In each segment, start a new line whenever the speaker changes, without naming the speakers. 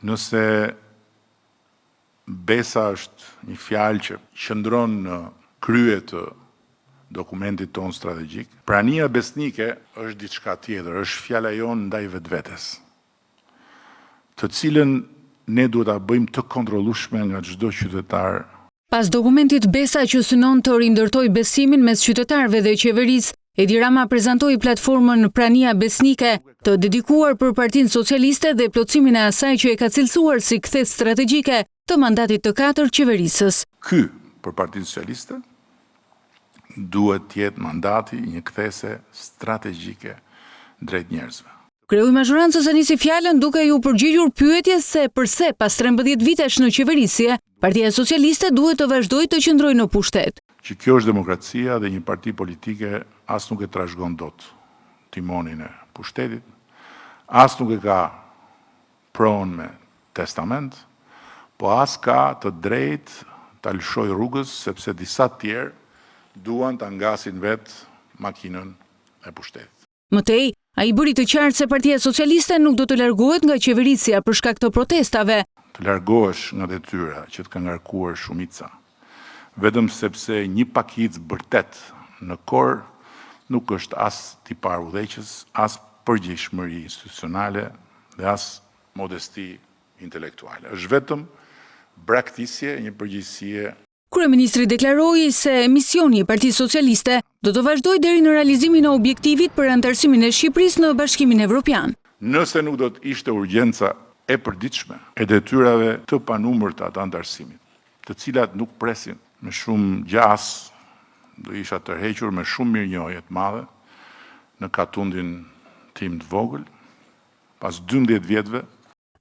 Nëse besa është një fjalë që qëndron në krye të dokumentit tonë strategjik, prania besnike është diçka tjetër, është fjala jonë ndaj vetvetes, të cilën ne duhet ta bëjmë të kontrollueshme nga çdo qytetar.
Pas dokumentit Besa që synon të rindërtoj besimin mes qytetarëve dhe qeverisë, Edi Rama prezantoi platformën Prania Besnike, të dedikuar për Partinë Socialiste dhe plotësimin e asaj që e ka cilësuar si kthes strategjike të mandatit të 4 qeverisës.
Ky për Partinë Socialiste duhet të jetë mandati një kthese strategjike drejt njerëzve.
Kreu i mazhorancës e nisi fjalën duke ju përgjigjur pyetjes se pse pas 13 vitesh në qeverisje, Partia Socialiste duhet të vazhdojë të qëndrojë në pushtet.
Që kjo është demokracia dhe një parti politike as nuk e trashëgon dot timonin e pushtetit, as nuk e ka pronë me testament, po as ka të drejtë ta lëshojë rrugës sepse disa të tjerë duan ta ngasin vetë makinën e pushtetit.
Mëtej, ai bëri të qartë se Partia Socialiste nuk do të largohet nga qeverisja për shkak të protestave.
Të largohesh nga detyra që të ka ngarkuar shumica, vetëm sepse një pakicë bërtet në kor nuk është as tipar udhëheqës, as përgjegjësi institucionale dhe as modesti intelektuale. Është vetëm braktisje, një përgjegjësie.
Kryeministri deklaroi se misioni i Partisë Socialiste do të vazhdojë deri në realizimin e objektivit për anëtarësimin e Shqipërisë në Bashkimin Evropian.
Nëse nuk do të ishte urgjenca e përditshme e detyrave të panumërta të anëtarësimit, të cilat nuk presin me shumë gjas, do isha tërhequr me shumë mirënjohje të madhe në katundin tim të vogël, pas 12 vjetëve.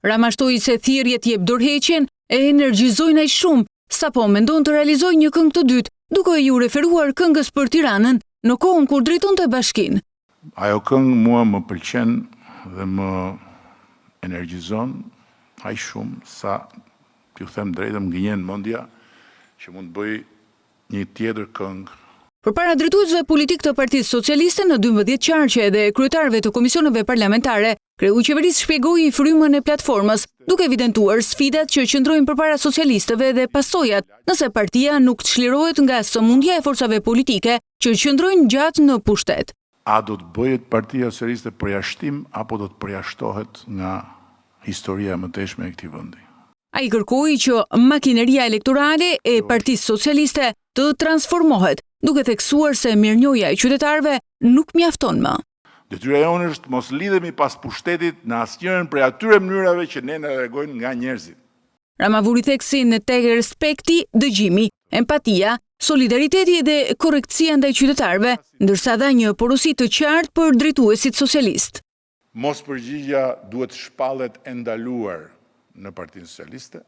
Rama shtoi se thirrjet jep dorëheqjen e energjizojnë aq shumë, sapo mendon të realizojë një këngë të dytë, duke ju referuar këngës për Tiranën në kohën kur drejtonte bashkinë.
Ajo këngë mua më pëlqen dhe më energjizon aq shumë sa, t'ju them drejtëm, gënjen mendja që mund të bëj një tjetër këngë.
Përpara drejtuesve politik të Partisë Socialiste në 12 qarqe dhe kryetarëve të komisioneve parlamentare, kreu i qeverisë shpjegoi frymën e platformës, duke evidentuar sfidat që qëndrojnë përpara socialistëve dhe pasojat nëse partia nuk çlirohet nga sëmundja e forcave politike që qëndrojnë gjatë në pushtet.
A do të bëhet Partia Socialiste përjashtim apo do të përjashtohet nga historia e mëtejshme e këtij vendi?
Ai kërkoi që makineria elektorale e Partisë Socialiste të transformohet, duke theksuar se mirënjohja e qytetarëve nuk mjafton më.
Detyra jonë është mos lidhemi pas pushtetit në asnjërin prej atyre mënyrave që ne na largojnë nga njerëzit.
Rama vuri theksin tek respekti, dëgjimi, empatia, solidariteti dhe korrektësia ndaj qytetarëve, ndërsa dha një porosi të qartë për drejtuesit socialist.
Mos përgjigja duhet shpallet e ndaluar në Partinë Socialiste,